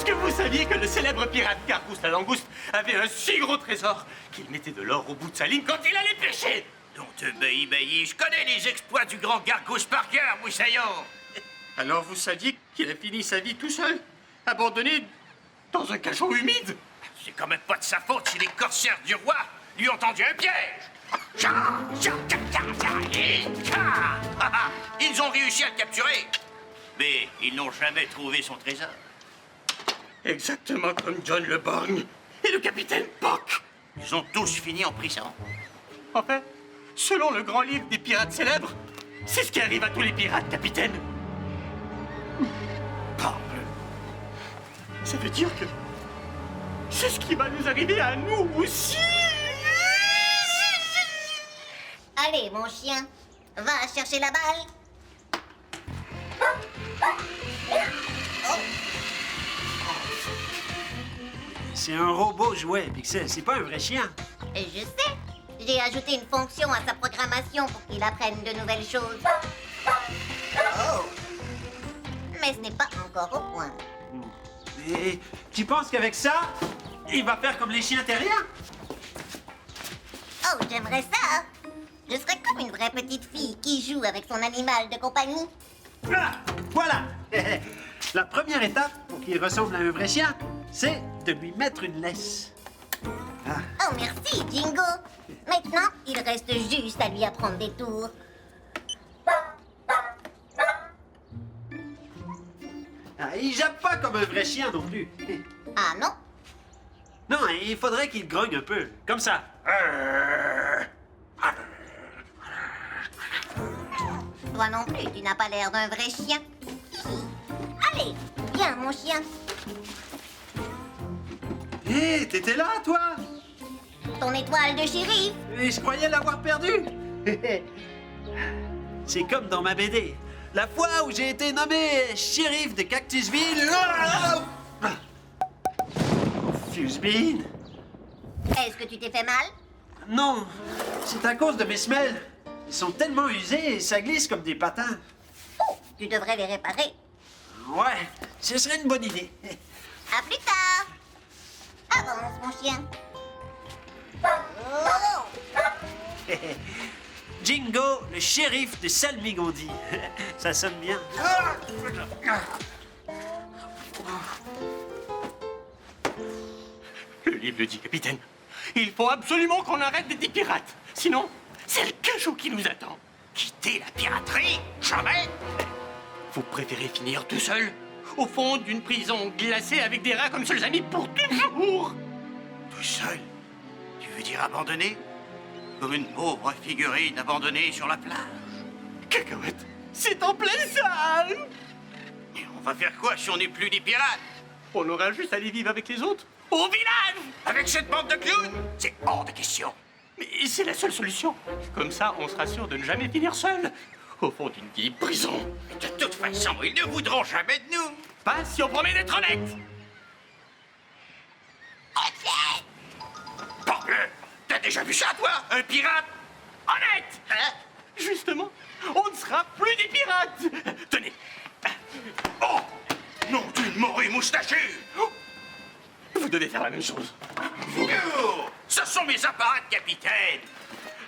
Est-ce que vous saviez que le célèbre pirate Gargousse la Langouste avait un si gros trésor qu'il mettait de l'or au bout de sa ligne quand il allait pêcher? Donc, je connais les exploits du grand Gargousse par cœur, Moussaillon. Alors vous saviez qu'il a fini sa vie tout seul, abandonné dans un cachot humide? C'est quand même pas de sa faute si les corsaires du roi lui ont tendu un piège. Ils ont réussi à le capturer, mais ils n'ont jamais trouvé son trésor. Exactement comme John le Borgne et le capitaine Puck. Ils ont tous fini en prison. En fait, selon le grand livre des pirates célèbres, c'est ce qui arrive à tous les pirates, capitaine. Parbleu. Ça veut dire que c'est ce qui va nous arriver à nous aussi. Allez, mon chien, va chercher la balle. C'est un robot jouet, Pixel. C'est pas un vrai chien. Et je sais, j'ai ajouté une fonction à sa programmation pour qu'il apprenne de nouvelles choses. Oh. Mais ce n'est pas encore au point. Et tu penses qu'avec ça, il va faire comme les chiens terriens? Oh, j'aimerais ça. Je serais comme une vraie petite fille qui joue avec son animal de compagnie. Ah, voilà! La première étape pour qu'il ressemble à un vrai chien, c'est de lui mettre une laisse. Ah. Oh, merci, Jingo. Maintenant, il reste juste à lui apprendre des tours. Ah, il jappe pas comme un vrai chien non plus. Ah non? Non, il faudrait qu'il grogne un peu, comme ça. Toi non plus, tu n'as pas l'air d'un vrai chien. Allez, viens, mon chien. Hé, t'étais là, toi? Ton étoile de shérif. Et je croyais l'avoir perdue. C'est comme dans ma BD. La fois où j'ai été nommé shérif de Cactusville. Fuse-Bean. Est-ce que tu t'es fait mal? Non, c'est à cause de mes semelles. Ils sont tellement usés et ça glisse comme des patins. Oh, tu devrais les réparer. Ouais, ce serait une bonne idée. À plus tard. Avance, mon chien. Oh. Jingo, le shérif de Salmigondi. Ça sonne bien. Le livre le dit, capitaine. Il faut absolument qu'on arrête d'être des pirates. Sinon, c'est le cachot qui nous attend. Quitter la piraterie? Jamais! Vous préférez finir tout seul, au fond d'une prison glacée avec des rats comme seuls amis pour toujours? Tout seul? Tu veux dire abandonné? Comme une pauvre figurine abandonnée sur la plage. Cacahuète, c'est en plein ça! Et on va faire quoi si on n'est plus des pirates? On aura juste à aller vivre avec les autres, au village! Avec cette bande de clowns? C'est hors de question. Mais c'est la seule solution. Comme ça, on sera sûr de ne jamais finir seul, au fond d'une vieille prison. De toute façon, ils ne voudront jamais de nous. Pas si on promet d'être honnête. Parbleu! T'as déjà vu ça, toi? Un pirate? Honnête! Hein? Justement, on ne sera plus des pirates. Tenez. Oh! Non, d'une morue moustachue! Vous devez faire la même chose. Oh, ce sont mes apparats de capitaine!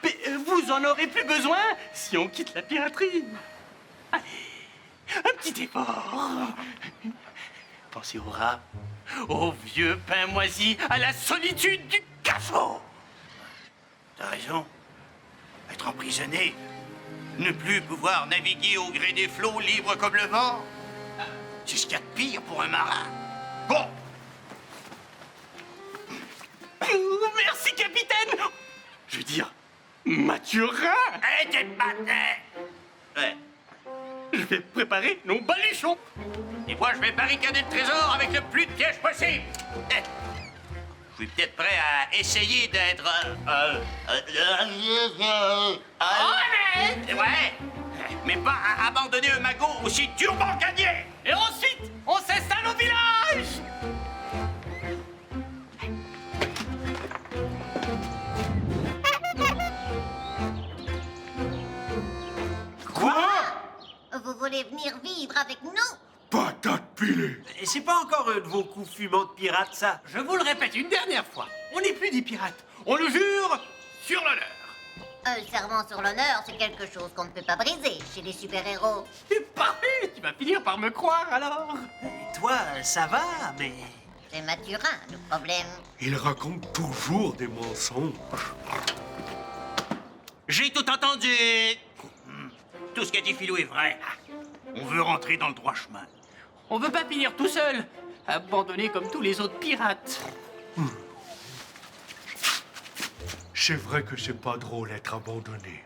Mais vous en aurez plus besoin si on quitte la piraterie. Allez, un petit effort. Pensez au rat, au vieux pain moisi, à la solitude du cachot. T'as raison. Être emprisonné, ne plus pouvoir naviguer au gré des flots libre comme le vent, c'est ce qu'il y a de pire pour un marin. Bon! Merci, capitaine. Je veux dire, Mathurin. Hé, t'es patin! Ouais. Je vais préparer nos baluchons. Et moi, je vais barricader le trésor avec le plus de pièges possible. Eh, je suis peut-être prêt à essayer d'être... Ouais, mais pas à abandonner un magot aussi durement gagné. Et ensuite, on s'installe au village. Vous voulez venir vivre avec nous? Patate pilée. c'est pas encore un de vos coups fumants de pirate, ça? Je vous le répète une dernière fois, on n'est plus des pirates. On le jure sur l'honneur. Un serment sur l'honneur, c'est quelque chose qu'on ne peut pas briser chez les super-héros. Parfait, tu vas finir par me croire alors. Et toi, ça va, mais... C'est Mathurin, le problème. Il raconte toujours des mensonges. J'ai tout entendu. Tout ce qu'a dit Philou est vrai. On veut rentrer dans le droit chemin. On veut pas finir tout seul, abandonné comme tous les autres pirates. C'est vrai que c'est pas drôle d'être abandonné.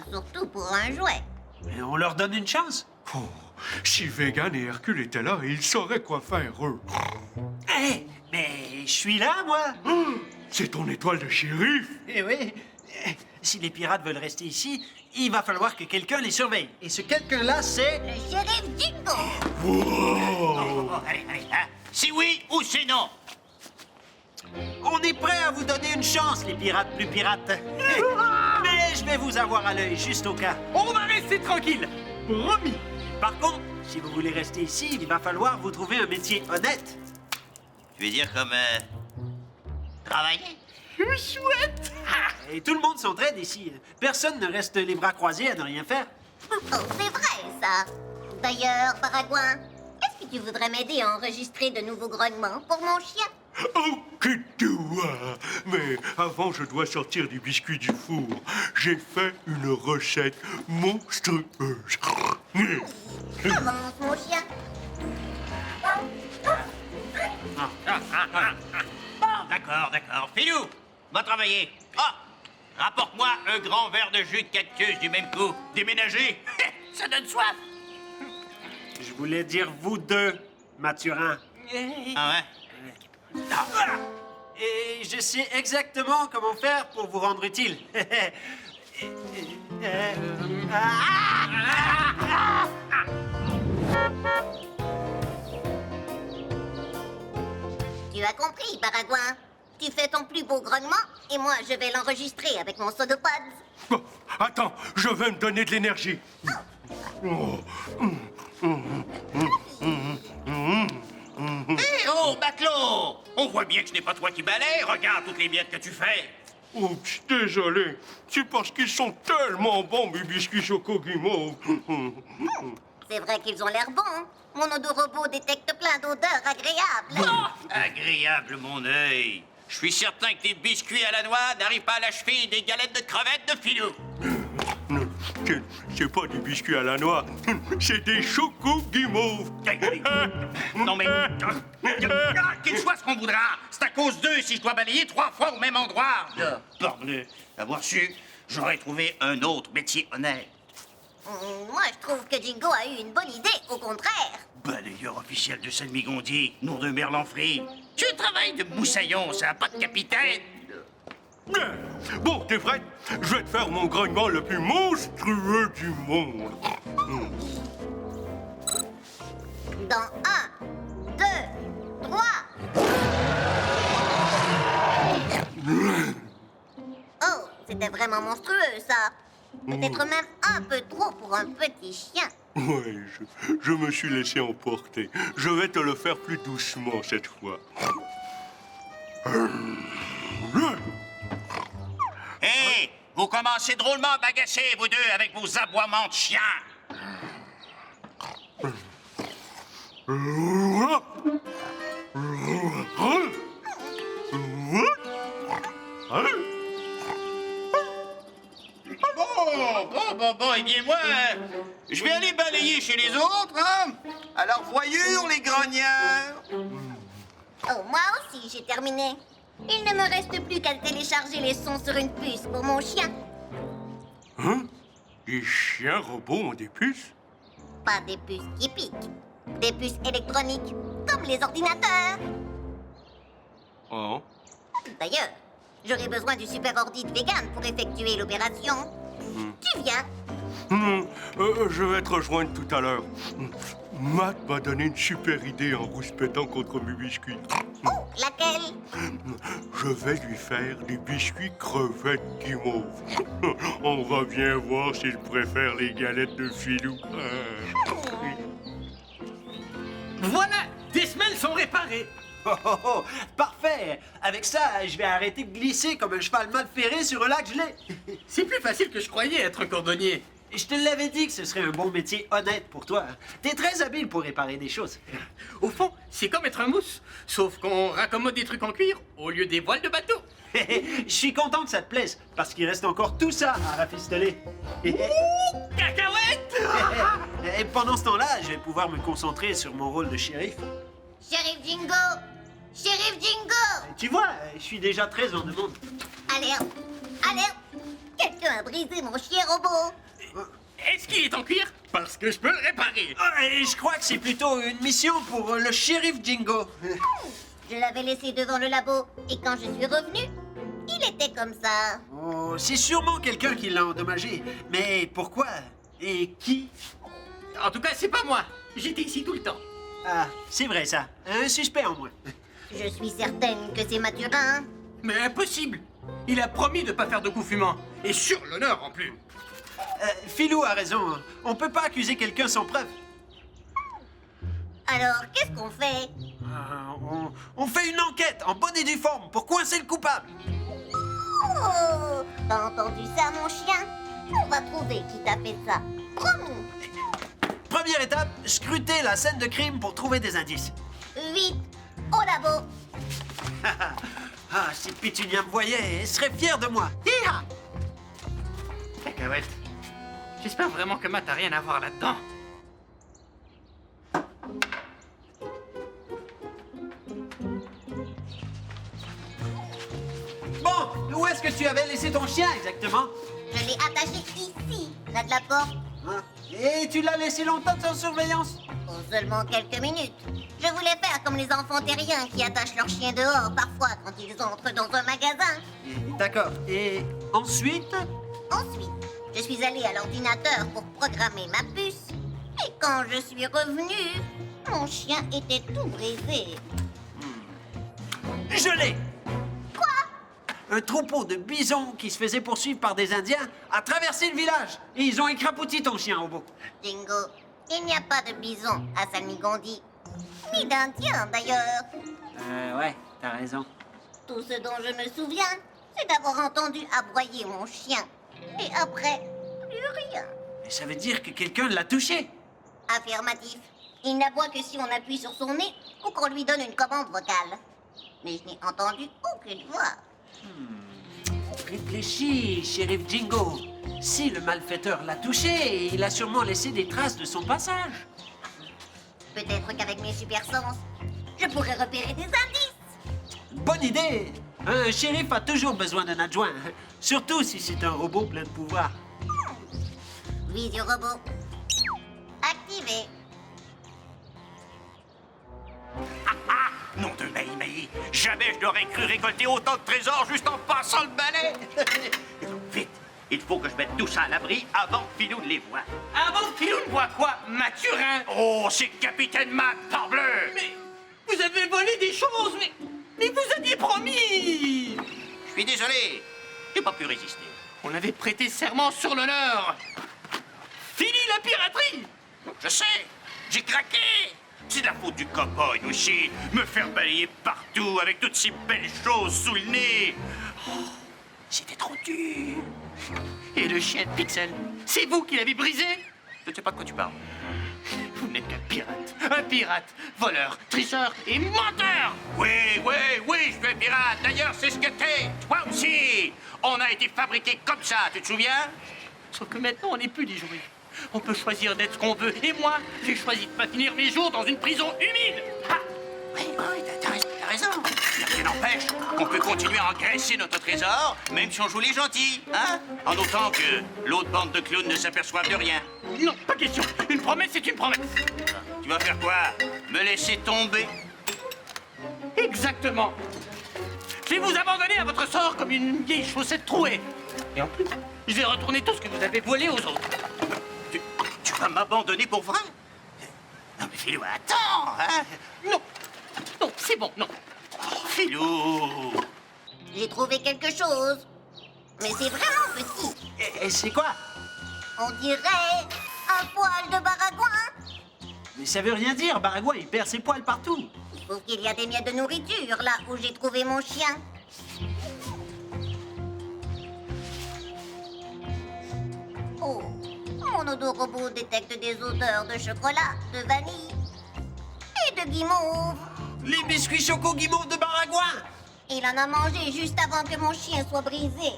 Surtout pour un jouet. mais on leur donne une chance. Oh, si Vegan et Hercule étaient là, ils sauraient quoi faire, eux. Hé, mais je suis là, moi. C'est ton étoile de shérif. Eh oui. Si les pirates veulent rester ici, il va falloir que quelqu'un les surveille. Et ce quelqu'un-là, c'est... Le shérif Jingo. Oh, allez, hein. C'est oui ou c'est non. On est prêt à vous donner une chance, les pirates plus pirates. Mais je vais vous avoir à l'œil, juste au cas. On va rester tranquille, promis. Par contre, si vous voulez rester ici, il va falloir vous trouver un métier honnête. Tu veux dire comme... travailler? Chouette. Et tout le monde s'entraide ici. Personne ne reste les bras croisés à ne rien faire. Oh, c'est vrai, ça. D'ailleurs, Paragouin, est-ce que tu voudrais m'aider à enregistrer de nouveaux grognements pour mon chien? Oh, que doux! Mais avant, je dois sortir des biscuits du four. J'ai fait une recette monstrueuse. Avance, mon chien. D'accord. Philou, va travailler. Ah, rapporte-moi un grand verre de jus de cactus du même coup. Déménager, ça donne soif. Je voulais dire vous deux, Mathurin. Ah ouais? Et je sais exactement comment faire pour vous rendre utile. Tu as compris, Paragouin. Tu fais ton plus beau grognement et moi, je vais l'enregistrer avec mon Sodopods. Oh, attends, je vais me donner de l'énergie. Oh. Hé, oh, Baclo! On voit bien que ce n'est pas toi qui balaye. Regarde toutes les miettes que tu fais. Oups, désolé. C'est parce qu'ils sont tellement bons, mes biscuits choco guimauve. C'est vrai qu'ils ont l'air bons. Mon odorobot détecte plein d'odeurs agréables. Agréable, mon œil. Je suis certain que tes biscuits à la noix n'arrivent pas à la cheville des galettes de crevettes de Philou. C'est pas des biscuits à la noix, c'est des chocos guimauves. Non mais... qu'il soit ce qu'on voudra. C'est à cause d'eux si je dois balayer 3 fois au même endroit. Parbleu, avoir su, j'aurais trouvé un autre métier honnête. Moi, je trouve que Jingo a eu une bonne idée, au contraire. Balayeur officiel de Saint-Migondier, nom de Merlanfry. Tu travailles de moussaillon, ça n'a pas de capitaine. Bon, t'es prête? Je vais te faire mon grognement le plus monstrueux du monde. Dans 1, 2, 3. Oh, c'était vraiment monstrueux, ça. Peut-être même un peu trop pour un petit chien. Ouais, je me suis laissé emporter. Je vais te le faire plus doucement cette fois. Hé, vous commencez drôlement à m'agacer, vous deux, avec vos aboiements de chiens. Bon, eh bien moi, je vais aller balayer chez les autres, hein. Alors voyure, les grognards. Oh, moi aussi, j'ai terminé. Il ne me reste plus qu'à télécharger les sons sur une puce pour mon chien. Hein? Les chiens robots ont des puces? Pas des puces qui piquent. Des puces électroniques, comme les ordinateurs. Oh. D'ailleurs, j'aurais besoin du super ordi de Vegan pour effectuer l'opération. Tu viens? Je vais te rejoindre tout à l'heure. Matt m'a donné une super idée en rouspétant contre mes biscuits. Oh, laquelle? Je vais lui faire des biscuits crevettes guimauves. On va bien voir s'il préfère les galettes de Philou. Voilà, des semelles sont réparées. Oh, oh, oh, parfait! Avec ça, je vais arrêter de glisser comme un cheval mal ferré sur un lac gelé. C'est plus facile que je croyais être cordonnier. Je te l'avais dit que ce serait un bon métier honnête pour toi. T'es très habile pour réparer des choses. Au fond, c'est comme être un mousse, sauf qu'on raccommode des trucs en cuir au lieu des voiles de bateau. Je suis content que ça te plaise, parce qu'il reste encore tout ça à rafistoler. Cacahuète! Et pendant ce temps-là, je vais pouvoir me concentrer sur mon rôle de shérif. Shérif Jingo! Shérif Jingo! Tu vois, je suis déjà très en demande. Alerte! Alerte! Quelqu'un a brisé mon chien robot! Est-ce qu'il est en cuir? Parce que je peux le réparer. Et je crois que c'est plutôt une mission pour le shérif Jingo. Je l'avais laissé devant le labo, et quand je suis revenue, il était comme ça. Oh, c'est sûrement quelqu'un qui l'a endommagé. Mais pourquoi? Et qui? En tout cas, c'est pas moi. J'étais ici tout le temps. Ah, c'est vrai ça. Un suspect en moins. Je suis certaine que c'est Mathurin. Mais impossible. Il a promis de pas faire de coups fumants. Et sur l'honneur en plus. Philou a raison. On peut pas accuser quelqu'un sans preuve. Alors, qu'est-ce qu'on fait? On fait une enquête en bonne et due forme pour coincer le coupable. Oh! T'as entendu ça, mon chien? On va trouver qui t'a fait ça. Promis! Première étape, scruter la scène de crime pour trouver des indices. Vite! Au labo! Ah, si Pétunia me voyait, elle serait fière de moi. Hi-ha! Cacahuète. J'espère vraiment que Matt a rien à voir là-dedans. Bon, où est-ce que tu avais laissé ton chien exactement? Je l'ai attaché ici, près de la porte, Hein? Et tu l'as laissé longtemps sans surveillance? pour seulement quelques minutes. Je voulais faire comme les enfants terriens qui attachent leurs chiens dehors parfois quand ils entrent dans un magasin. D'accord. Et ensuite? Ensuite, je suis allée à l'ordinateur pour programmer ma puce. Et quand je suis revenue, mon chien était tout brisé. Je l'ai! Un troupeau de bisons qui se faisait poursuivre par des Indiens a traversé le village. Et ils ont écrapouti ton chien au bout. Jingo, il n'y a pas de bison à Salmigondi. Ni d'Indien d'ailleurs. Ouais, t'as raison. Tout ce dont je me souviens, c'est d'avoir entendu aboyer mon chien. Et après, plus rien. Mais ça veut dire que quelqu'un l'a touché. Affirmatif. Il n'aboie que si on appuie sur son nez ou qu'on lui donne une commande vocale. Mais je n'ai entendu aucune voix. Réfléchis, shérif Jingo. Si le malfaiteur l'a touché, il a sûrement laissé des traces de son passage. Peut-être qu'avec mes super sens, je pourrais repérer des indices. Bonne idée! Un shérif a toujours besoin d'un adjoint, surtout si c'est un robot plein de pouvoir. Visio robot. Activé. Nom de Maï, jamais je n'aurais cru récolter autant de trésors juste en passant le balai. Vite, il faut que je mette tout ça à l'abri avant que Philou ne les voie. Avant que Philou ne voit quoi? Mathurin? Oh, c'est Capitaine Matt, parbleu! Mais vous avez volé des choses, mais vous aviez promis! Je suis désolé, j'ai pas pu résister. On avait prêté serment sur l'honneur. Fini la piraterie! Je sais, j'ai craqué. C'est de la faute du cow-boy aussi. Me faire balayer partout avec toutes ces belles choses sous le nez. Oh, c'était trop dur. Et le chien de Pixel, c'est vous qui l'avez brisé? Je ne sais pas de quoi tu parles. Vous n'êtes qu'un pirate. Un pirate, voleur, tricheur et menteur! Oui, je suis un pirate. D'ailleurs, c'est ce que t'es. Toi aussi. On a été fabriqués comme ça, tu te souviens? Sauf que maintenant, on n'est plus des jouets. On peut choisir d'être ce qu'on veut. Et moi, j'ai choisi de pas finir mes jours dans une prison humide. Ah! Oui, t'as raison. Rien n'empêche qu'on peut continuer à engraisser notre trésor, même si on joue les gentils, hein? En autant que l'autre bande de clowns ne s'aperçoive de rien. Non, pas question. Une promesse, c'est une promesse. Tu vas faire quoi? Me laisser tomber? Exactement. Je vais vous abandonner à votre sort comme une vieille chaussette trouée. Et en plus, je vais retourner tout ce que vous avez volé aux autres. Tu vas m'abandonner pour vrai? Non mais Philou, attends, hein? Non, non, c'est bon, non. Oh, Philou! J'ai trouvé quelque chose. Mais c'est vraiment petit. Et c'est quoi? On dirait un poil de baragouin. Mais ça veut rien dire, Baragouin, il perd ses poils partout. découvre qu'il y a des miettes de nourriture là où j'ai trouvé mon chien. Oh, mon odorobot détecte des odeurs de chocolat, de vanille et de guimauve. Les biscuits choco guimauve de Baragouin! Il en a mangé juste avant que mon chien soit brisé.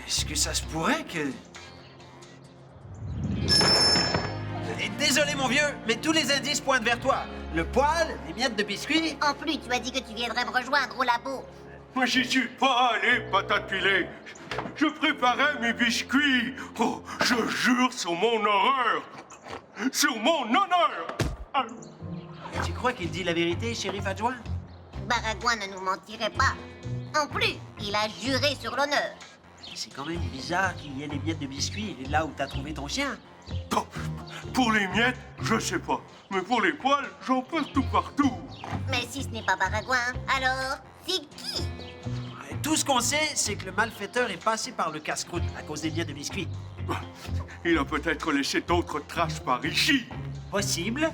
Est-ce que ça se pourrait que... Désolé mon vieux, mais tous les indices pointent vers toi. Le poil, les miettes de biscuits... En plus, tu as dit que tu viendrais me rejoindre au labo. Moi, j'y suis pas allé, patate pilée. Je préparais mes biscuits. Oh, je jure sur mon horreur. Sur mon honneur. Ah. Tu crois qu'il dit la vérité, shérif adjoint? Baragouin ne nous mentirait pas. En plus, il a juré sur l'honneur. C'est quand même bizarre qu'il y ait des miettes de biscuits là où t'as trouvé ton chien. Oh, pour les miettes, je sais pas. Mais pour les poils, j'en perds tout partout. Mais si ce n'est pas Baragouin, alors c'est qui? Tout ce qu'on sait, c'est que le malfaiteur est passé par le casse-croûte à cause des miettes de biscuits. Il a peut-être laissé d'autres traces par ici. Possible.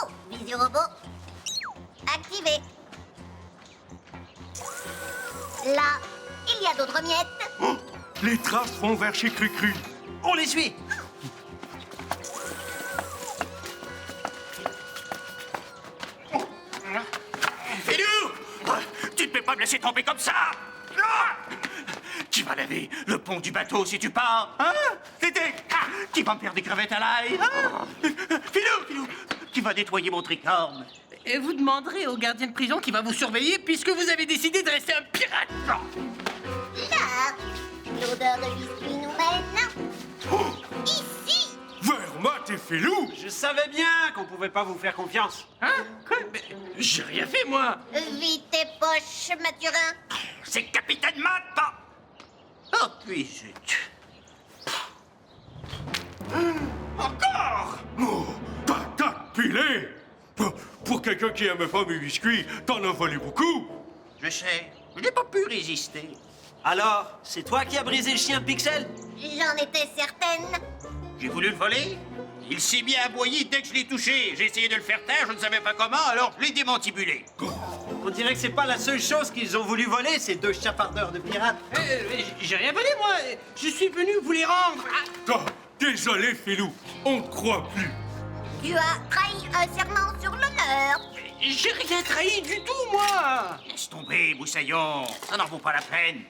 Oh, Visiorobot. Activé. Là, il y a d'autres miettes. Oh, les traces vont vers chez Cricri. On les suit. Filou! Tu ne peux pas me laisser tomber comme ça! Ah! Qui va laver le pont du bateau si tu pars? Hein? Qui va me faire des crevettes à l'ail? Hein? Filou! Qui va nettoyer mon tricorne? Et vous demanderez au gardien de prison qui va vous surveiller puisque vous avez décidé de rester un pirate. Là, l'odeur de biscuit nous mène. Ici. Vers Matt et Filou. Je savais bien qu'on pouvait pas vous faire confiance. Hein? Quoi? Mais j'ai rien fait, moi. Vite tes poches, Mathurin. C'est Capitaine Matt, pas... Oh, puis zut. Encore! Oh, patate pilée. Pour quelqu'un qui aimait pas mes biscuits, t'en as volé beaucoup. Je sais, je n'ai pas pu résister. Alors, c'est toi qui as brisé le chien de Pixel? J'en étais certaine. J'ai voulu le voler. Il s'est mis à aboyer dès que je l'ai touché. J'ai essayé de le faire taire, je ne savais pas comment, alors je l'ai démantibulé. On dirait que c'est pas la seule chose qu'ils ont voulu voler, ces deux chapardeurs de pirates. J'ai rien volé, moi. Je suis venu vous les rendre. Ah, Oh, désolé, Filou. On te croit plus. Tu as trahi un serment sur l'honneur. j'ai rien trahi du tout, moi. Laisse tomber, Moussaillon. Ça n'en vaut pas la peine.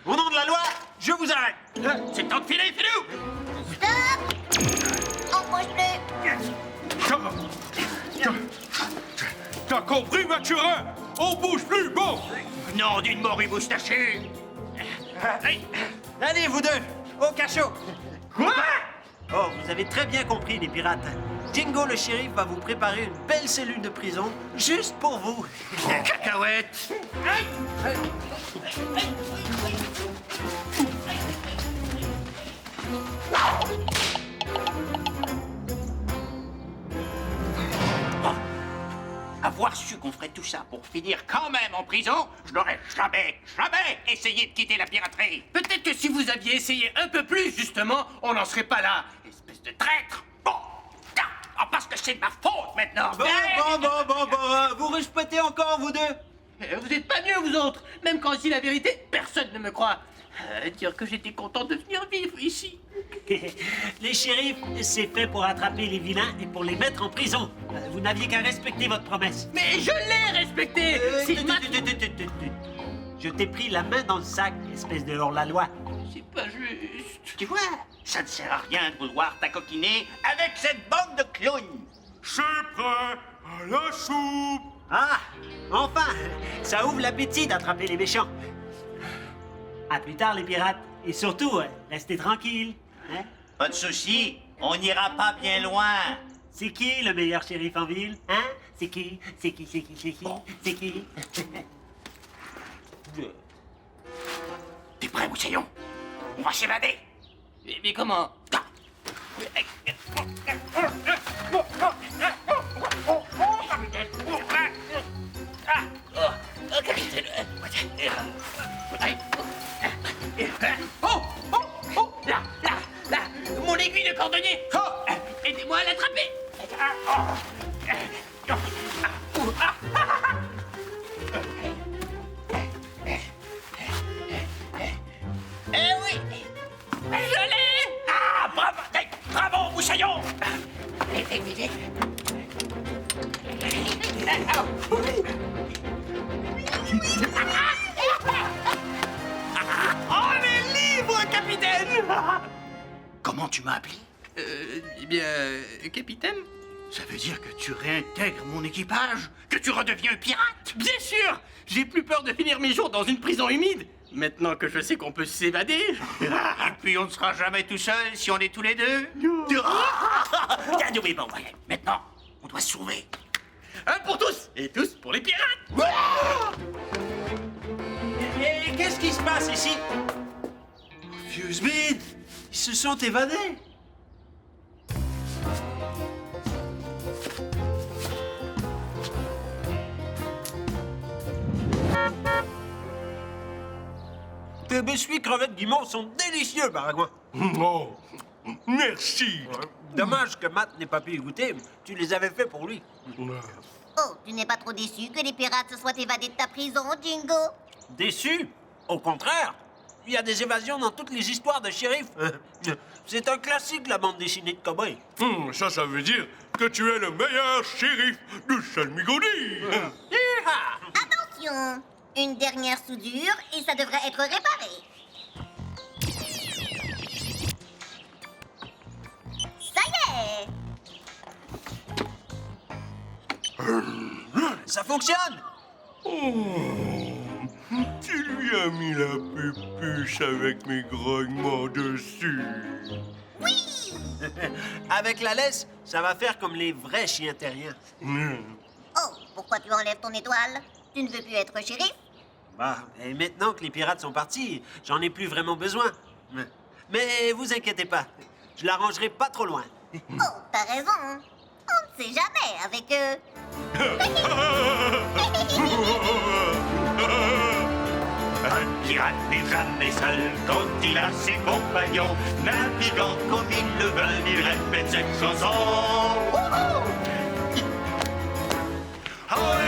Au nom de la loi, je vous arrête. C'est le temps de filer, Filou! Stop. On bouge plus. T'as compris, Mathurin? On bouge plus, bon. Nom d'une morue moustachue! Allez, vous deux, au cachot. Quoi? Oh, vous avez très bien compris, les pirates. Jingo le shérif va vous préparer une belle cellule de prison juste pour vous. Cacahuète! Avoir su qu'on ferait tout ça pour finir quand même en prison, je n'aurais jamais essayé de quitter la piraterie. Peut-être que si vous aviez essayé un peu plus, justement, on n'en serait pas là. Espèce de traître! Bon, parce que c'est de ma faute maintenant! Bon, vous respectez encore, vous deux? Vous êtes pas mieux, vous autres. Même quand je dis la vérité, personne ne me croit. Dire que j'étais content de venir vivre ici. Les shérifs, c'est fait pour attraper les vilains et pour les mettre en prison. Vous n'aviez qu'à respecter votre promesse. Mais je l'ai respecté. C'est ma... Je t'ai pris la main dans le sac, espèce de hors-la-loi. C'est pas juste. Tu vois, ça ne sert à rien de vouloir t'acoquiner avec cette bande de clowns. C'est prêt à la soupe. Ah, enfin, ça ouvre l'appétit d'attraper les méchants. À plus tard, les pirates. Et surtout, restez tranquilles. Hein? Pas de souci, on n'ira pas bien loin. C'est qui le meilleur shérif en ville? Hein? C'est qui? C'est qui? C'est qui? T'es prêt, Moussaillon? On va s'évader. Mais comment? Oh! Là! Mon aiguille de cordonnier! Aidez-moi à l'attraper! Eh bien, capitaine? Ça veut dire que tu réintègres mon équipage? Que tu redeviens un pirate? Bien sûr! J'ai plus peur de finir mes jours dans une prison humide. Maintenant que je sais qu'on peut s'évader. Et puis on ne sera jamais tout seul si on est tous les deux? Oui, bon, ouais. Maintenant, on doit se sauver. Un pour tous et tous pour les pirates. Et qu'est-ce qui se passe ici? Fusebid, ils se sont évadés. Tes biscuits crevettes guimauve sont délicieux, Baragouin. Oh, merci. Dommage que Matt n'ait pas pu y goûter. Tu les avais faits pour lui. Oh, tu n'es pas trop déçu que les pirates se soient évadés de ta prison, Jingo? Déçu? Au contraire. Il y a des évasions dans toutes les histoires de shérif. C'est un classique, la bande dessinée de cow-boy. Ça veut dire que tu es le meilleur shérif de Chalmigoni. Attention! Une dernière soudure et ça devrait être réparé. Ça y est! Ça fonctionne! Tu lui as mis la pupuche avec mes grognements dessus. Oui! Avec la laisse, ça va faire comme les vrais chiens terriens. Oh, pourquoi tu enlèves ton étoile? Tu ne veux plus être shérif? Bah, et maintenant que les pirates sont partis, j'en ai plus vraiment besoin. Mais vous inquiétez pas, je l'arrangerai pas trop loin. Oh, t'as raison. On ne sait jamais avec eux. Un pirate n'est jamais seul quand il a ses compagnons. Naviguant comme il le veut, il répète cette chanson. Oh,